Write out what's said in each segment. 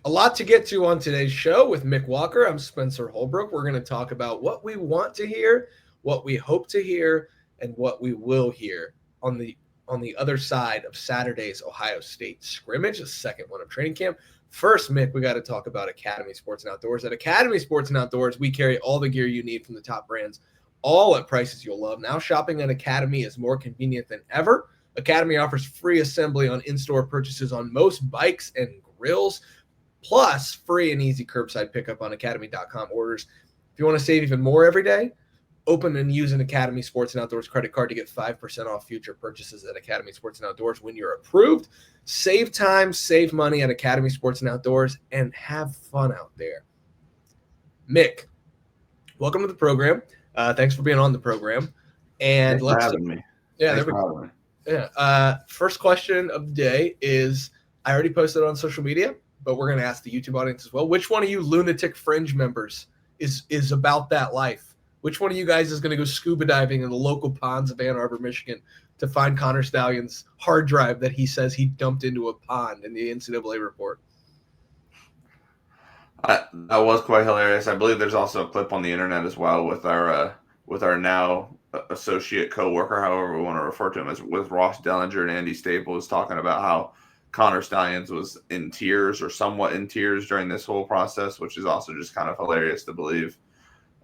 A lot to get to on today's show with Mick Walker. I'm Spencer Holbrook. We're going to talk about what we want to hear, what we hope to hear, and what we will hear on the other side of Saturday's Ohio State scrimmage, the second one of training camp. First, Mick, we got to talk about Academy Sports and Outdoors. At Academy Sports and Outdoors, we carry all the gear you need from the top brands, all at prices you'll love. Now shopping at Academy is more convenient than ever. Academy offers free assembly on in-store purchases on most bikes and grills, plus free and easy curbside pickup on academy.com orders. If you want to save even more every day, open and use an Academy Sports and Outdoors credit card to get 5% off future purchases at Academy Sports and Outdoors when you're approved. Save time, save money at Academy Sports and Outdoors, and have fun out there. Mick, welcome to the program. Thanks for being on the program. And thanks for having me. Yeah, there we go. Yeah. First question of the day is, I already posted it on social media, but we're going to ask the YouTube audience as well. Which one of you lunatic fringe members is about that life? Which one of you guys is going to go scuba diving in the local ponds of Ann Arbor, Michigan to find Connor Stalions' hard drive that he says he dumped into a pond in the NCAA report? That was quite hilarious. I believe there's also a clip on the internet as well with our now associate coworker, however we want to refer to him as, with Ross Dellinger and Andy Staples, talking about how Connor Stalions was in tears or somewhat in tears during this whole process, which is also just kind of hilarious to believe.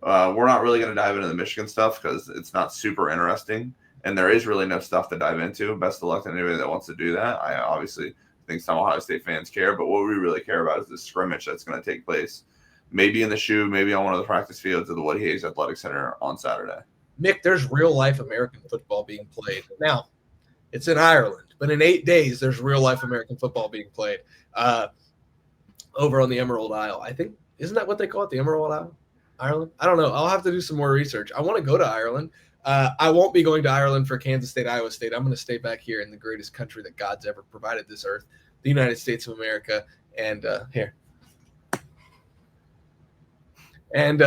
We're not really going to dive into the Michigan stuff because it's not super interesting, and there is really no stuff to dive into. Best of luck to anybody that wants to do that. I obviously think some Ohio State fans care, but what we really care about is the scrimmage that's going to take place, maybe in the shoe, maybe on one of the practice fields at the Woody Hayes Athletic Center on Saturday. Mick, there's real-life American football being played. Now, it's in Ireland, but in 8 days, there's real-life American football being played over on the Emerald Isle. I think, isn't that what they call it, the Emerald Isle? Ireland? I don't know. I'll have to do some more research. I want to go to Ireland. I won't be going to Ireland for Kansas State, Iowa State. I'm going to stay back here in the greatest country that God's ever provided this earth, the United States of America. And here. And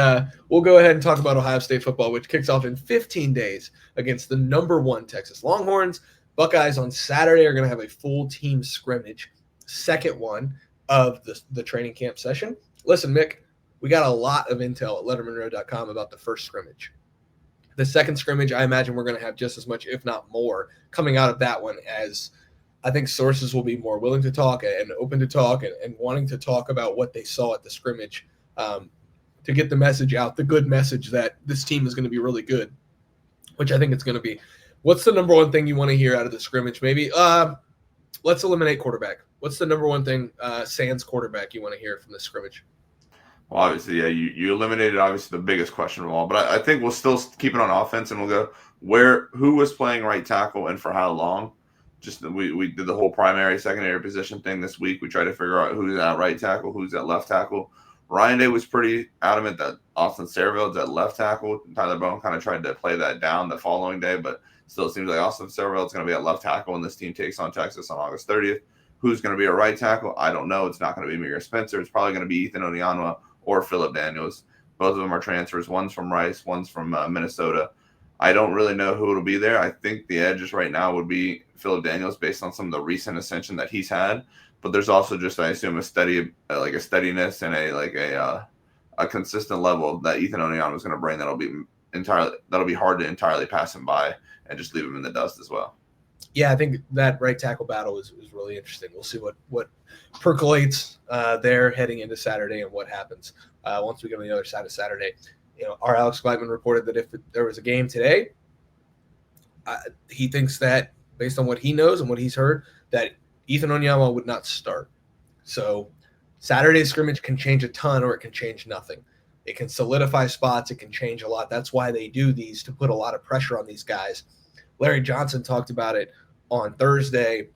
we'll go ahead and talk about Ohio State football, which kicks off in 15 days against the number 1 Texas Longhorns. Buckeyes on Saturday are going to have a full team scrimmage, second one of the training camp session. Listen, Mick, we got a lot of intel at lettermenrow.com about the first scrimmage. The second scrimmage, I imagine we're going to have just as much, if not more, coming out of that one, as I think sources will be more willing to talk and open to talk and wanting to talk about what they saw at the scrimmage to get the message out, the good message that this team is going to be really good, which I think it's going to be. What's the number one thing you want to hear out of the scrimmage? Maybe let's eliminate quarterback. What's the number one thing, sans quarterback, you want to hear from the scrimmage? Well, obviously, yeah, you eliminated obviously the biggest question of all, but I think we'll still keep it on offense, and we'll go who was playing right tackle and for how long. Just we did the whole primary, secondary position thing this week. We tried to figure out who's at right tackle, who's at left tackle. Ryan Day was pretty adamant that Austin Saraville's at left tackle. Tyler Bone kind of tried to play that down the following day, but still it seems like Austin Saraville is going to be at left tackle when this team takes on Texas on August 30th. Who's going to be at right tackle? I don't know. It's not going to be Miguel Spencer. It's probably going to be Ethan Onyanwa or Phillip Daniels. Both of them are transfers. One's from Rice, one's from Minnesota. I don't really know who will be there. I think the edges right now would be Phillip Daniels based on some of the recent ascension that he's had. But there's also just, I assume, a steadiness and a consistent level that Ethan Onyanwa is going to bring that'll be hard to entirely pass him by and just leave him in the dust as well. Yeah, I think that right tackle battle is really interesting. We'll see what percolates there heading into Saturday and what happens once we get on the other side of Saturday. Our Alex Gleitman reported that if there was a game today, he thinks that based on what he knows and what he's heard, that Ethan Onyanwa would not start. So Saturday's scrimmage can change a ton or it can change nothing. It can solidify spots. It can change a lot. That's why they do these, to put a lot of pressure on these guys. Larry Johnson talked about it on Thursday,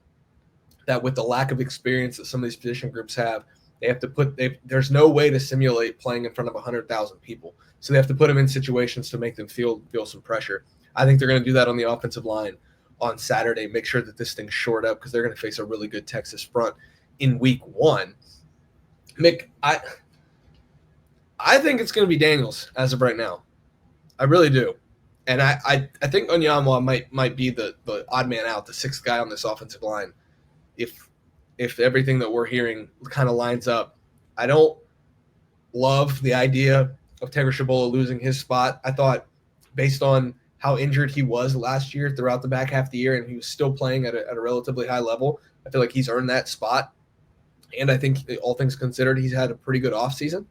that with the lack of experience that some of these position groups have, they have to there's no way to simulate playing in front of 100,000 people. So they have to put them in situations to make them feel some pressure. I think they're going to do that on the offensive line on Saturday, make sure that this thing's shored up because they're going to face a really good Texas front in week 1. Mick, I think it's going to be Daniels as of right now. I really do. And I think Onyanwa might be the odd man out, the sixth guy on this offensive line, if everything that we're hearing kind of lines up I don't love the idea of Tegra Shabola losing his spot. I thought based on how injured he was last year throughout the back half of the year, and he was still playing at a relatively high level, I feel like he's earned that spot. And I think all things considered, he's had a pretty good offseason.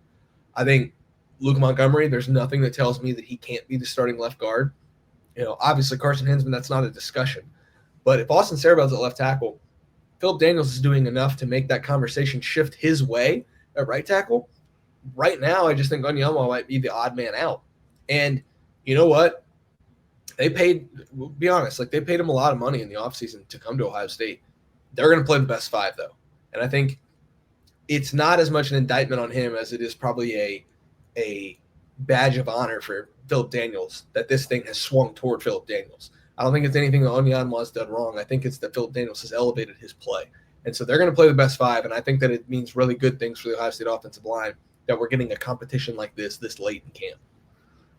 I think Luke Montgomery, there's nothing that tells me that he can't be the starting left guard. Obviously Carson Hinsman, that's not a discussion. But if Austin Sarabel's at left tackle, Philip Daniels is doing enough to make that conversation shift his way at right tackle. Right now, I just think Onyema might be the odd man out. And you know what? They paid, we'll be honest, they paid him a lot of money in the offseason to come to Ohio State. They're going to play the best five, though. And I think it's not as much an indictment on him as it is probably a badge of honor for Philip Daniels that this thing has swung toward Philip Daniels. I don't think it's anything that Onyema's done wrong. I think it's that Philip Daniels has elevated his play. And so they're going to play the best five, and I think that it means really good things for the Ohio State offensive line that we're getting a competition like this late in camp.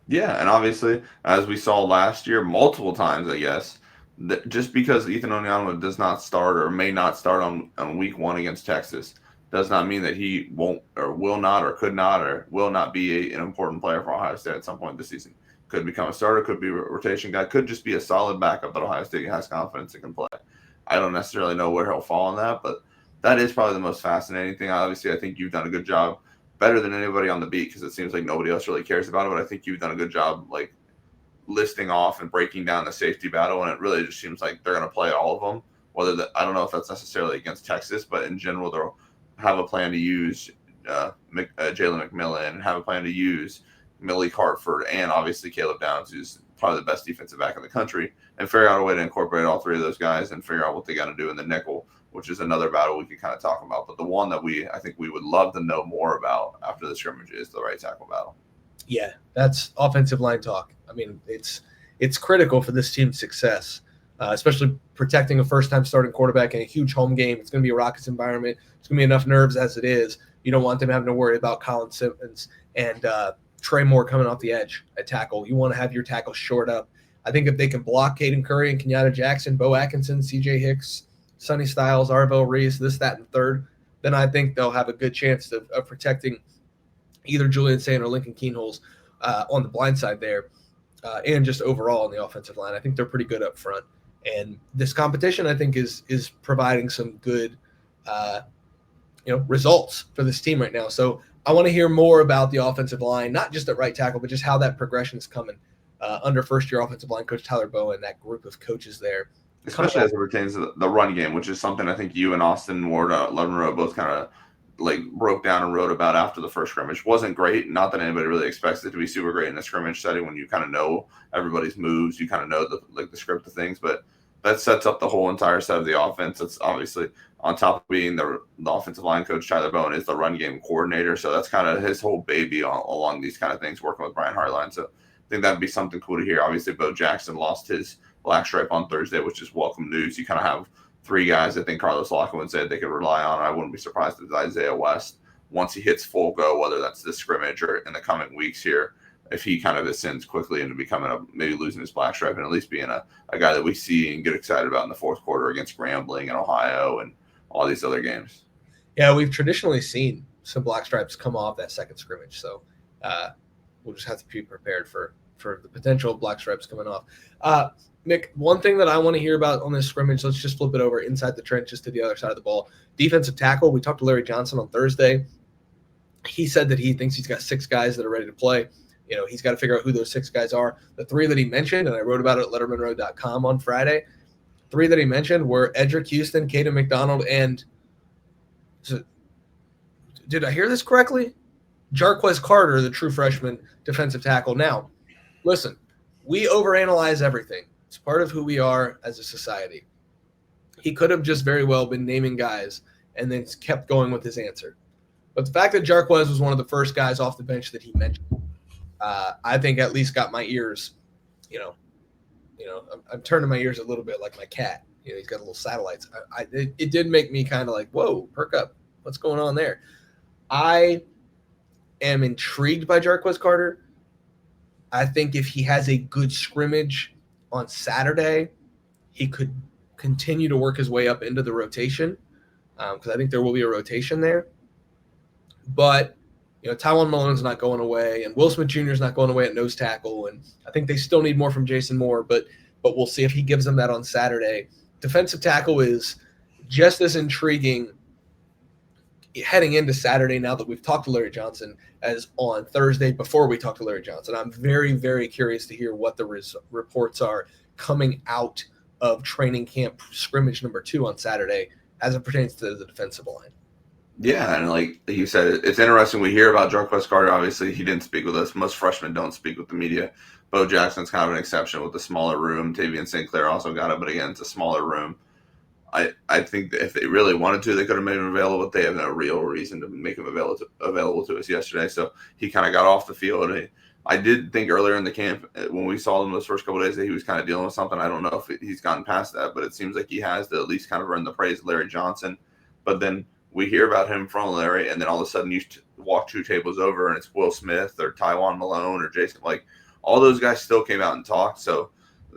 Yeah, and obviously, as we saw last year, multiple times, I guess, just because Ethan Onyema does not start or may not start on week 1 against Texas does not mean that he won't or will not or could not or will not be an important player for Ohio State at some point this season. Could become a starter, could be a rotation guy, could just be a solid backup that Ohio State has confidence it can play. I don't necessarily know where he'll fall on that, but that is probably the most fascinating thing. Obviously, I think you've done a good job, better than anybody on the beat, because it seems like nobody else really cares about it, but I think you've done a good job listing off and breaking down the safety battle, and it really just seems like they're going to play all of them. I don't know if that's necessarily against Texas, but in general, they'll have a plan to use Jalen McMillan and have a plan to use Malik Hartford and obviously Caleb Downs, who's probably the best defensive back in the country, and figure out a way to incorporate all three of those guys and figure out what they got to do in the nickel, which is another battle we could kind of talk about. But the one that I think we would love to know more about after the scrimmage is the right tackle battle. Yeah, that's offensive line talk. I mean, it's critical for this team's success, especially protecting a first-time starting quarterback in a huge home game. It's going to be a Rockets environment. It's going to be enough nerves as it is. You don't want them having to worry about Colin Simmons and Trey Moore coming off the edge at tackle. You want to have your tackle short up. I think if they can block Caden Curry and Kenyatta Jackson, Bo Atkinson, C.J. Hicks, Sonny Styles, Arvell Reese, this, that, and third, then I think they'll have a good chance of protecting either Julian Sand or Lincoln Keenholz on the blind side there, and just overall on the offensive line. I think they're pretty good up front. And this competition, I think, is providing some good results for this team right now. So I want to hear more about the offensive line, not just at right tackle, but just how that progression is coming under first-year offensive line coach Tyler Bowen, that group of coaches there. Especially as it pertains to the run game, which is something I think you and Austin Ward at Lettermen Row both kind of broke down and wrote about after the first scrimmage. Wasn't great. Not that anybody really expects it to be super great in a scrimmage setting when you kind of know everybody's moves, you kind of know the script of things, but that sets up the whole entire set of the offense. It's obviously on top of being the offensive line coach, Tyler Bowen is the run game coordinator. So that's kind of his whole baby along these kind of things, working with Brian Hartline. So I think that'd be something cool to hear. Obviously, Bo Jackson lost his black stripe on Thursday, which is welcome news. You kind of have three guys I think Carlos Lockwood said they could rely on. I wouldn't be surprised if Isaiah West, once he hits full go, whether that's this scrimmage or in the coming weeks here, if he kind of ascends quickly into becoming maybe losing his black stripe and at least being a guy that we see and get excited about in the fourth quarter against Grambling and Ohio and all these other games. Yeah, we've traditionally seen some black stripes come off that second scrimmage, so we'll just have to be prepared for the potential of black stripes coming off. Nick, one thing that I want to hear about on this scrimmage, let's just flip it over inside the trenches to the other side of the ball. Defensive tackle, we talked to Larry Johnson on Thursday. He said that he thinks he's got 6 guys that are ready to play. He's got to figure out who those 6 guys are. The 3 that he mentioned, and I wrote about it at lettermenrow.com on Friday, 3 that he mentioned were Edric Houston, Caden McDonald, and did I hear this correctly? Jarquez Carter, the true freshman defensive tackle. Now, listen, we overanalyze everything. It's part of who we are as a society. He could have just very well been naming guys and then kept going with his answer. But the fact that Jarquez was one of the first guys off the bench that he mentioned, I think at least got my ears, I'm turning my ears a little bit like my cat. He's got little satellites. It did make me kind of like, whoa, perk up. What's going on there? I am intrigued by Jarquez Carter. I think if he has a good scrimmage on Saturday, he could continue to work his way up into the rotation because I think there will be a rotation there. But Tywone Malone's not going away, and Will Smith Jr. is not going away at nose tackle, and I think they still need more from Jason Moore, but we'll see if he gives them that on Saturday. Defensive tackle is just as intriguing heading into Saturday now that we've talked to Larry Johnson as on Thursday before we talked to Larry Johnson. I'm very, very curious to hear what the reports are coming out of training camp scrimmage number 2 on Saturday as it pertains to the defensive line. Yeah, and like you said, it's interesting. We hear about Jarquez Carter. Obviously, he didn't speak with us. Most freshmen don't speak with the media. Bo Jackson's kind of an exception with the smaller room. Tavian St. Clair also got it, but again, it's a smaller room. I think that if they really wanted to, they could have made him available, but they have no real reason to make him available to us yesterday. So he kind of got off the field. I did think earlier in the camp when we saw him those first couple of days that he was kind of dealing with something. I don't know if he's gotten past that, but it seems like he has to at least kind of earn the praise of Larry Johnson. But then we hear about him from Larry, and then all of a sudden you walk 2 tables over, and it's Will Smith or Tywone Malone or Jason. Like, all those guys still came out and talked. So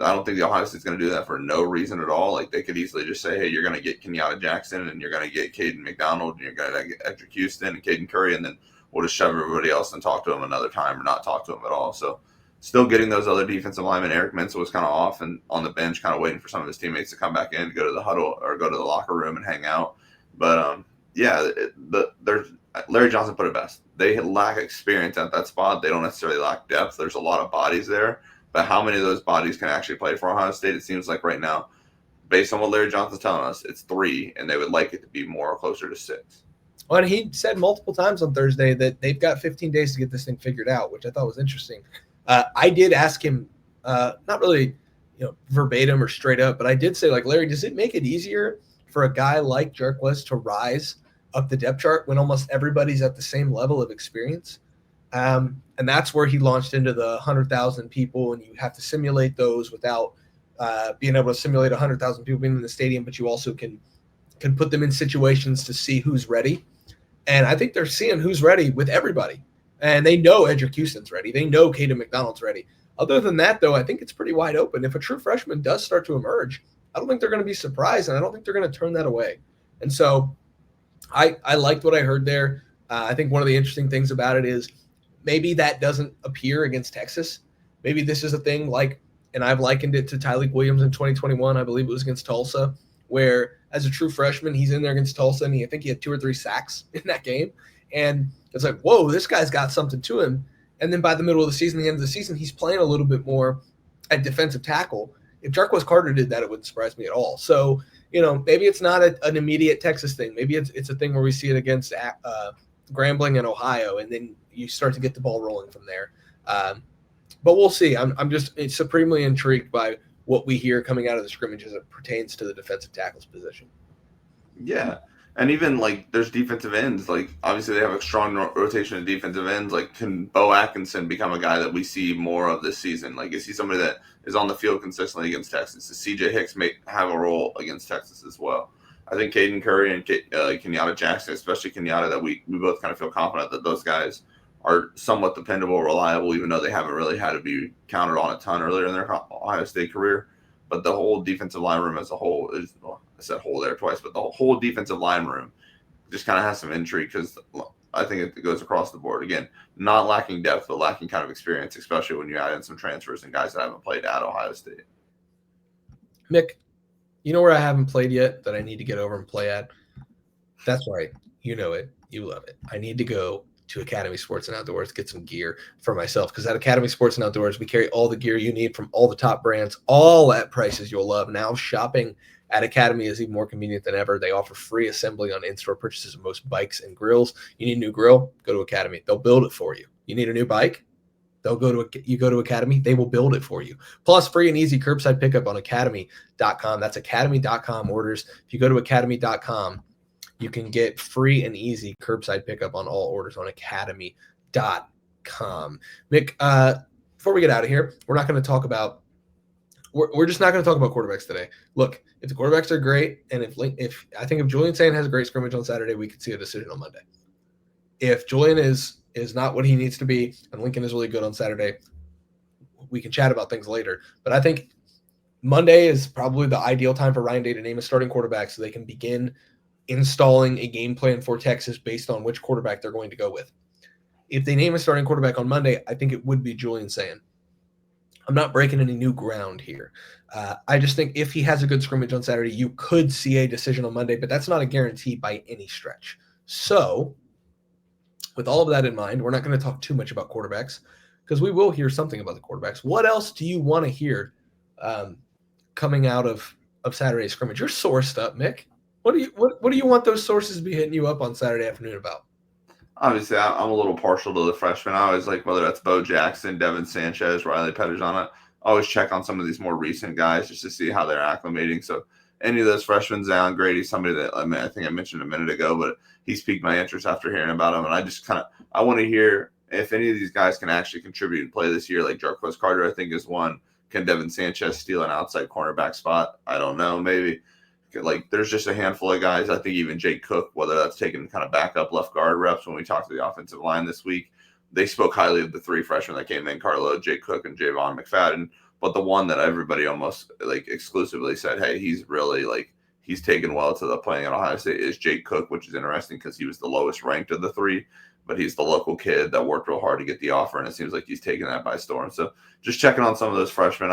I don't think the Ohio State's going to do that for no reason at all. Like, they could easily just say, hey, you're going to get Kenyatta Jackson, and you're going to get Caden McDonald, and you're going to get Edric Houston and Caden Curry, and then we'll just shove everybody else and talk to them another time or not talk to them at all. So still getting those other defensive linemen. Eric Mensah was kind of off and on the bench, kind of waiting for some of his teammates to come back in to go to the huddle or go to the locker room and hang out. But, Larry Johnson put it best. They lack experience at that spot. They don't necessarily lack depth. There's a lot of bodies there. But how many of those bodies can actually play for Ohio State? It seems like right now, based on what Larry Johnson's telling us, it's 3, and they would like it to be more closer to 6. Well, and he said multiple times on Thursday that they've got 15 days to get this thing figured out, which I thought was interesting. I did ask him, not really verbatim or straight up, but I did say, like, Larry, does it make it easier for a guy like Jarquez to rise up the depth chart when almost everybody's at the same level of experience? And that's where he launched into the 100,000 people, and you have to simulate those without being able to simulate 100,000 people being in the stadium, but you also can put them in situations to see who's ready. And I think they're seeing who's ready with everybody. And they know Edric Houston's ready. They know Caden McDonald's ready. Other than that, though, I think it's pretty wide open. If a true freshman does start to emerge, I don't think they're going to be surprised, and I don't think they're going to turn that away. And so I liked what I heard there. I think one of the interesting things about it is maybe that doesn't appear against Texas. Maybe this is a thing like, and I've likened it to Tyleik Williams in 2021. I believe it was against Tulsa, where as a true freshman, he's in there against Tulsa, and I think he had 2 or 3 sacks in that game. And it's like, whoa, this guy's got something to him. And then by the middle of the season, the end of the season, he's playing a little bit more at defensive tackle. If Jarquez Carter did that, it wouldn't surprise me at all. So, maybe it's not an immediate Texas thing. Maybe it's a thing where we see it against Grambling and Ohio, and then you start to get the ball rolling from there. But we'll see. I'm just supremely intrigued by what we hear coming out of the scrimmage as it pertains to the defensive tackles position. Yeah. And even, like, there's defensive ends. Like, obviously they have a strong rotation of defensive ends. Like, can Bo Atkinson become a guy that we see more of this season? Like, is he somebody that is on the field consistently against Texas? Does C.J. Hicks may have a role against Texas as well? I think Caden Curry and Kenyatta Jackson, especially Kenyatta, that we both kind of feel confident that those guys are somewhat dependable, reliable, even though they haven't really had to be counted on a ton earlier in their Ohio State career. But the whole defensive line room as a whole is, well, I said whole there twice, but the whole defensive line room just kind of has some intrigue because I think it goes across the board. Again, not lacking depth, but lacking kind of experience, especially when you add in some transfers and guys that haven't played at Ohio State. Mick, you know where I haven't played yet that I need to get over and play at? That's right. You know it. You love it. I need to go to Academy Sports and Outdoors, get some gear for myself. Because at Academy Sports and Outdoors, we carry all the gear you need from all the top brands, all at prices you'll love. Now shopping at Academy is even more convenient than ever. They offer free assembly on in-store purchases of most bikes and grills. You need a new grill? Go to Academy. They'll build it for you. You need a new bike? You go to Academy, they will build it for you. Plus, free and easy curbside pickup on academy.com. That's academy.com orders. If you go to academy.com, you can get free and easy curbside pickup on all orders on academy.com. Mick, before we get out of here, we're not going to talk about we're just not going to talk about quarterbacks today. Look, if the quarterbacks are great, and if I think if Julian Sain has a great scrimmage on Saturday, we could see a decision on Monday. If Julian is not what he needs to be, and Lincoln is really good on Saturday, we can chat about things later. But I think Monday is probably the ideal time for Ryan Day to name a starting quarterback so they can begin installing a game plan for Texas based on which quarterback they're going to go with. If they name a starting quarterback on Monday, I think it would be Julian Sayin. I'm not breaking any new ground here. I just think if he has a good scrimmage on Saturday, you could see a decision on Monday, but that's not a guarantee by any stretch. So with all of that in mind, we're not going to talk too much about quarterbacks because we will hear something about the quarterbacks. What else do you want to hear coming out of Saturday's scrimmage? You're sourced up, Mick. What do you want those sources to be hitting you up on Saturday afternoon about? Obviously, I'm a little partial to the freshmen. I always like, whether that's Bo Jackson, Devin Sanchez, Riley Pettigrew, I always check on some of these more recent guys just to see how they're acclimating. So any of those freshmen, Zion Grady, somebody that I think I mentioned a minute ago, but he's piqued my interest after hearing about him. And I just I want to hear if any of these guys can actually contribute and play this year. Like Jarquez Carter, I think, is one. Can Devin Sanchez steal an outside cornerback spot? I don't know. Maybe. Like, there's just a handful of guys. I think even Jake Cook, whether that's taking kind of backup left guard reps when we talked to the offensive line this week, they spoke highly of the three freshmen that came in, Carlo, Jake Cook, and Javon McFadden. But the one that everybody almost like exclusively said, hey, he's really he's taken well to the playing at Ohio State is Jake Cook, which is interesting because he was the lowest ranked of the three, but he's the local kid that worked real hard to get the offer, and it seems like he's taken that by storm. So just checking on some of those freshmen,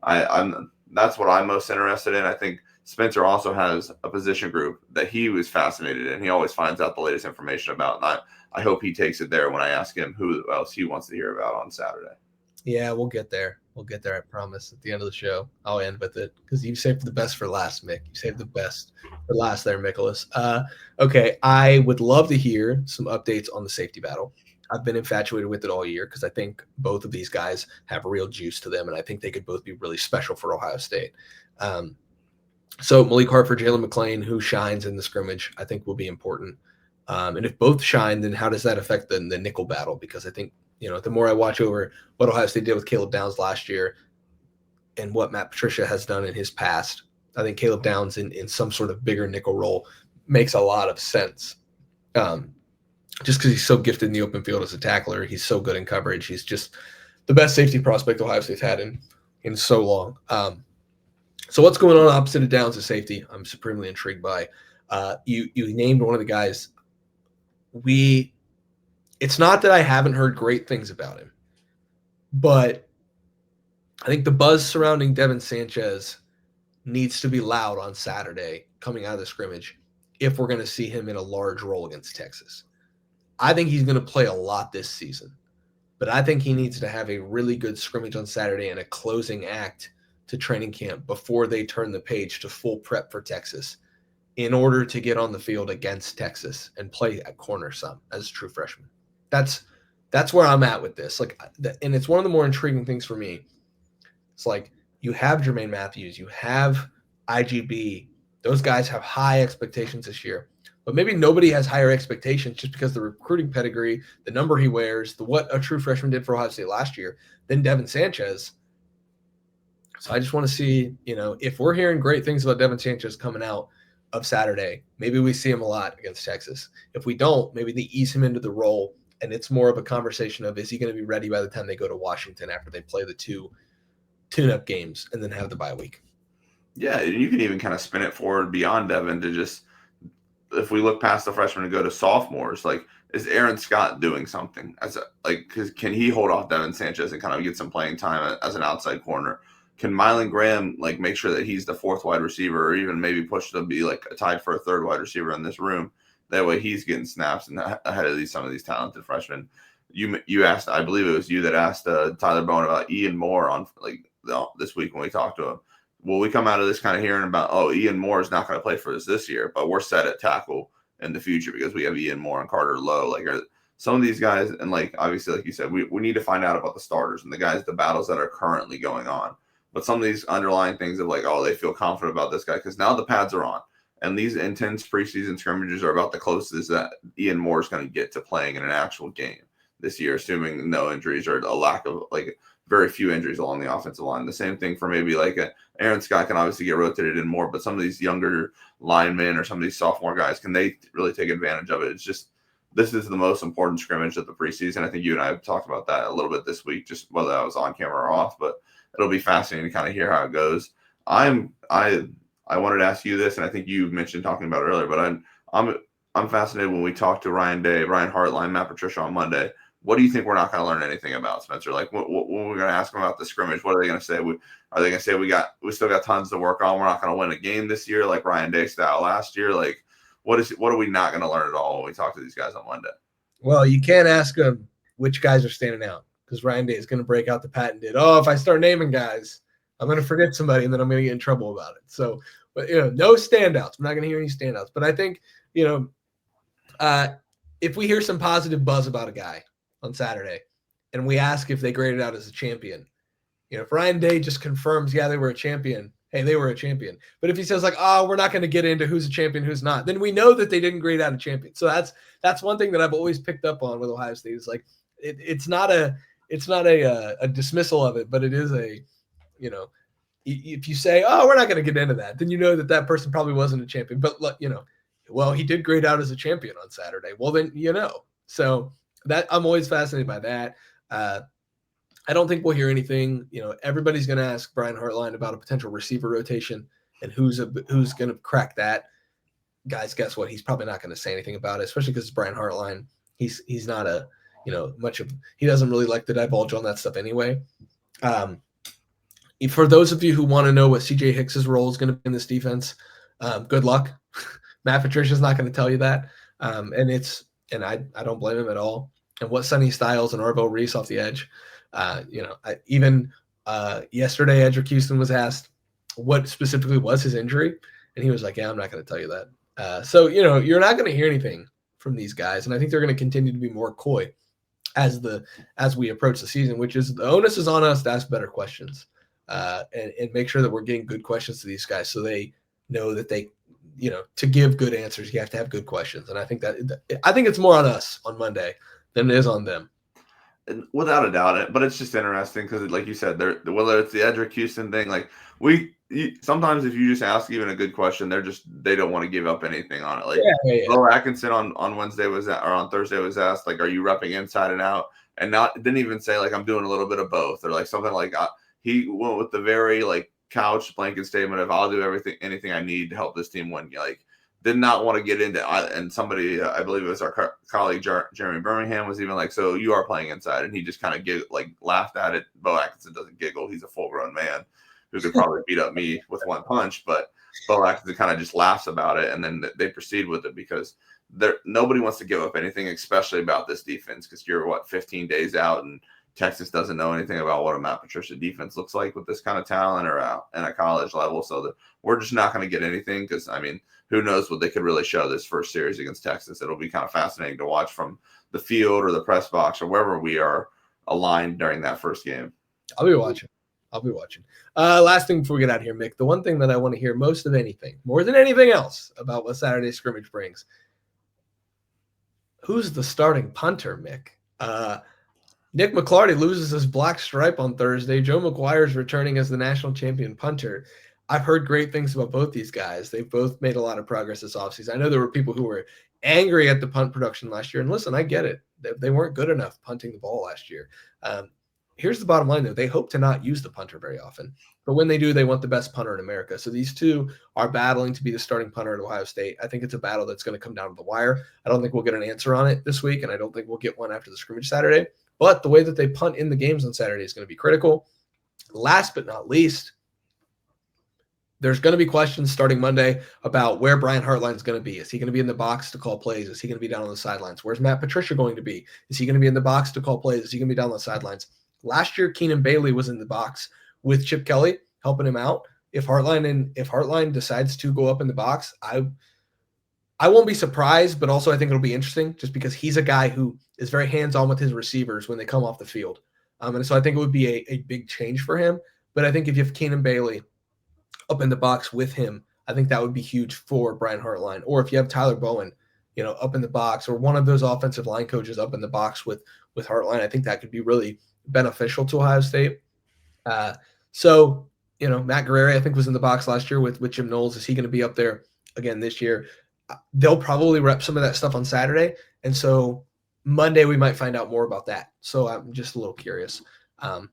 I'm that's what I'm most interested in. I think Spencer also has a position group that he was fascinated in. He always finds out the latest information about, and I hope he takes it there when I ask him who else he wants to hear about on Saturday. Yeah, we'll get there. We'll get there, I promise. At the end of the show, I'll end with it because you saved the best for last, Mick. You saved the best for last there, Nicholas. Okay, I would love to hear some updates on the safety battle. I've been infatuated with it all year because I think both of these guys have real juice to them, and I think they could both be really special for Ohio State. So Malik Hartford, Jalen McClain, who shines in the scrimmage, I think will be important. And if both shine, then how does that affect the nickel battle? Because I think, the more I watch over what Ohio State did with Caleb Downs last year and what Matt Patricia has done in his past, I think Caleb Downs in some sort of bigger nickel role makes a lot of sense. Just because he's so gifted in the open field as a tackler. He's so good in coverage. He's just the best safety prospect Ohio State's had in so long. So what's going on opposite of Downs as safety? I'm supremely intrigued by. You named one of the guys. It's not that I haven't heard great things about him, but I think the buzz surrounding Devin Sanchez needs to be loud on Saturday coming out of the scrimmage if we're going to see him in a large role against Texas. I think he's going to play a lot this season, but I think he needs to have a really good scrimmage on Saturday and a closing act to training camp before they turn the page to full prep for Texas in order to get on the field against Texas and play at corner some as a true freshman. That's where I'm at with this. And it's one of the more intriguing things for me. It's like you have Jermaine Matthews, you have IGB. Those guys have high expectations this year, but maybe nobody has higher expectations just because the recruiting pedigree, the number he wears, what a true freshman did for Ohio State last year, than Devin Sanchez. So I just want to see, if we're hearing great things about Devin Sanchez coming out of Saturday, maybe we see him a lot against Texas. If we don't, maybe they ease him into the role, and it's more of a conversation of, is he going to be ready by the time they go to Washington after they play the 2 tune-up games and then have the bye week? Yeah, and you can even kind of spin it forward beyond Devin to just, if we look past the freshmen and go to sophomores, is Aaron Scott doing something? Can he hold off Devin Sanchez and kind of get some playing time as an outside corner? Can Mylan Graham make sure that he's the fourth wide receiver, or even maybe push to be tied for a third wide receiver in this room? That way he's getting snaps and ahead of some of these talented freshmen. You asked, I believe it was you that asked Tyler Bowen about Ian Moore on this week when we talked to him. Will we come out of this kind of hearing about, Ian Moore is not going to play for us this year, but we're set at tackle in the future because we have Ian Moore and Carter Lowe. Some of these guys, and obviously, like you said, we need to find out about the starters and the battles that are currently going on. But some of these underlying things of they feel confident about this guy because now the pads are on. And these intense preseason scrimmages are about the closest that Ian Moore is going to get to playing in an actual game this year, assuming no injuries or a lack of very few injuries along the offensive line. The same thing for maybe Aaron Scott can obviously get rotated in more, but some of these younger linemen or some of these sophomore guys, can they really take advantage of it? It's just, this is the most important scrimmage of the preseason. I think you and I have talked about that a little bit this week, just whether I was on camera or off, but it'll be fascinating to kind of hear how it goes. I wanted to ask you this, and I think you mentioned talking about it earlier, but I'm fascinated when we talk to Ryan Day, Ryan Hartline, Matt Patricia on Monday. What do you think we're not going to learn anything about, Spencer? Like, when we're going to ask them about the scrimmage, what are they going to say? Are they going to say we still got tons to work on? We're not going to win a game this year, like Ryan Day style last year. Like, what are we not going to learn at all when we talk to these guys on Monday? Well, you can't ask them which guys are standing out because Ryan Day is going to break out the patented. Oh, if I start naming guys, I'm going to forget somebody and then I'm going to get in trouble about it. So, but no standouts. I'm not going to hear any standouts. But I think if we hear some positive buzz about a guy on Saturday and we ask if they graded out as a champion, if Ryan Day just confirms, yeah, they were a champion, hey, they were a champion. But if he says like, oh, we're not going to get into who's a champion, who's not, then we know that they didn't grade out a champion. So that's one thing that I've always picked up on with Ohio State is like, it's not a dismissal of it, but it is if you say, oh, we're not going to get into that, then you know that person probably wasn't a champion. But well, he did grade out as a champion on Saturday. Well, then So that I'm always fascinated by that. I don't think we'll hear anything. Everybody's going to ask Brian Hartline about a potential receiver rotation and who's going to crack that. Guys, guess what? He's probably not going to say anything about it, especially because it's Brian Hartline. He's not he doesn't really like to divulge on that stuff anyway. For those of you who want to know what CJ Hicks's role is going to be in this defense, good luck. Matt Patricia's not going to tell you that. And I don't blame him at all. And what Sonny Styles and Arvell Reese off the edge, yesterday, Edric Houston was asked what specifically was his injury. And he was like, yeah, I'm not going to tell you that. So you're not going to hear anything from these guys. And I think they're going to continue to be more coy as we approach the season, which is the onus is on us to ask better questions and make sure that we're getting good questions to these guys so they know that they, to give good answers, you have to have good questions. And I think it's more on us on Monday than it is on them. Without a doubt, but it's just interesting because, like you said, whether it's the Edric Houston thing, like sometimes if you just ask even a good question, they don't want to give up anything on it. Like Bo Atkinson on Wednesday or on Thursday was asked, like, are you repping inside and out? And didn't even say like I'm doing a little bit of both or like something like he went with the very like couch blanket statement of I'll do anything I need to help this team win. Like, did not want to get into and somebody, I believe it was our colleague Jeremy Birmingham, was even like, so you are playing inside, and he just kind of laughed at it. Bo Atkinson doesn't giggle; he's a full-grown man who could probably beat up me with one punch. But Bo Atkinson kind of just laughs about it, and then they proceed with it because nobody wants to give up anything, especially about this defense, because you're 15 days out, and Texas doesn't know anything about what a Matt Patricia defense looks like with this kind of talent or at a college level. So we're just not going to get anything because, I mean, who knows what they could really show this first series against Texas. It'll be kind of fascinating to watch from the field or the press box or wherever we are aligned during that first game. I'll be watching. Last thing before we get out of here, Mick, the one thing that I want to hear more than anything else about what Saturday scrimmage brings. Who's the starting punter, Mick? Nick McClarty loses his black stripe on Thursday. Joe McGuire's returning as the national champion punter. I've heard great things about both these guys. They've both made a lot of progress this offseason. I know there were people who were angry at the punt production last year. And listen, I get it. They weren't good enough punting the ball last year. Here's the bottom line, though. They hope to not use the punter very often. But when they do, they want the best punter in America. So these two are battling to be the starting punter at Ohio State. I think it's a battle that's going to come down to the wire. I don't think we'll get an answer on it this week, and I don't think we'll get one after the scrimmage Saturday. But the way that they punt in the games on Saturday is going to be critical. Last but not least, there's going to be questions starting Monday about where Brian Hartline is going to be. Is he going to be in the box to call plays? Is he going to be down on the sidelines? Where's Matt Patricia going to be? Is he going to be in the box to call plays? Is he going to be down on the sidelines? Last year, Keenan Bailey was in the box with Chip Kelly helping him out. If Hartline decides to go up in the box, I won't be surprised, but also I think it'll be interesting just because he's a guy who is very hands-on with his receivers when they come off the field. And so I think it would be a big change for him. But I think if you have Keenan Bailey up in the box with him, I think that would be huge for Brian Hartline. Or if you have Tyler Bowen, up in the box, or one of those offensive line coaches up in the box with Hartline, I think that could be really beneficial to Ohio State. So Matt Guerrero, I think, was in the box last year with Jim Knowles. Is he going to be up there again this year? They'll probably rep some of that stuff on Saturday. And so Monday we might find out more about that. So I'm just a little curious. But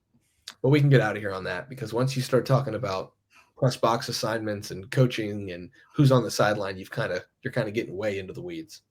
we can get out of here on that because once you start talking about press box assignments and coaching and who's on the sideline, you're kind of getting way into the weeds.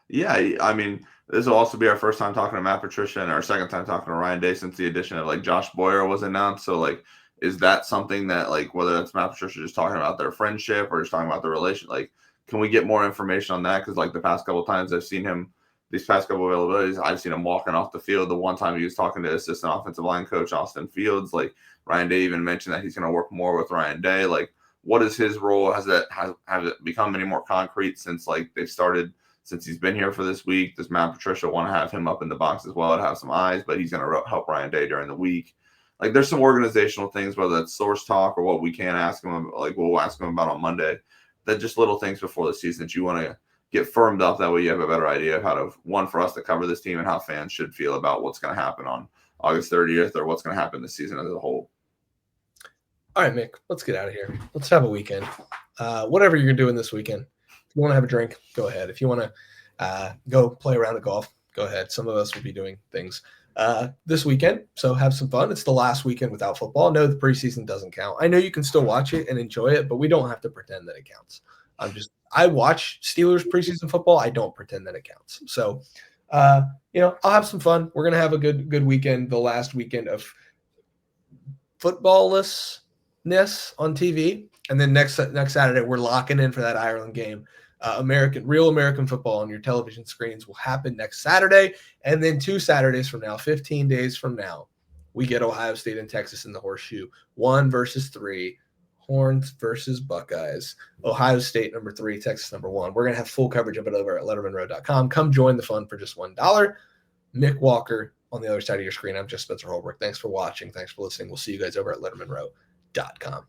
Yeah, I mean, this will also be our first time talking to Matt Patricia and our second time talking to Ryan Day since the addition of like Josh Boyer was announced. So like, is that something that like whether that's Matt Patricia just talking about their friendship or just talking about the relation, like can we get more information on that? Because like the past couple of times I've seen him, these past couple of availabilities, I've seen him walking off the field. The one time he was talking to assistant offensive line coach Austin Fields, like Ryan Day even mentioned that he's going to work more with Ryan Day. Like, what is his role? Has it become any more concrete since like they've started? Since he's been here for this week, does Matt Patricia want to have him up in the box as well to have some eyes? But he's going to help Ryan Day during the week. Like, there's some organizational things, whether that's source talk or what we can ask him, like we'll ask him about on Monday. That just little things before the season that you want to get firmed up. That way you have a better idea of how to, one, for us to cover this team and how fans should feel about what's going to happen on August 30th or what's going to happen this season as a whole. All right, Mick, let's get out of here. Let's have a weekend. Whatever you're doing this weekend. If you want to have a drink, go ahead. If you want to go play around the golf, go ahead. Some of us will be doing things this weekend, so have some fun. It's the last weekend without football. No, the preseason doesn't count. I know you can still watch it and enjoy it, but we don't have to pretend that it counts. I watch Steelers preseason football. I don't pretend that it counts. So, I'll have some fun. We're going to have a good weekend, the last weekend of footballlessness on TV. And then next Saturday, we're locking in for that Ireland game. Real American football on your television screens will happen next Saturday. And then 2 Saturdays from now, 15 days from now, we get Ohio State and Texas in the horseshoe. 1 versus 3, Horns versus Buckeyes. Ohio State number 3, Texas number 1. We're going to have full coverage of it over at lettermenrow.com. Come join the fun for just $1. Mick Walker on the other side of your screen. I'm just Spencer Holbrook. Thanks for watching. Thanks for listening. We'll see you guys over at lettermenrow.com.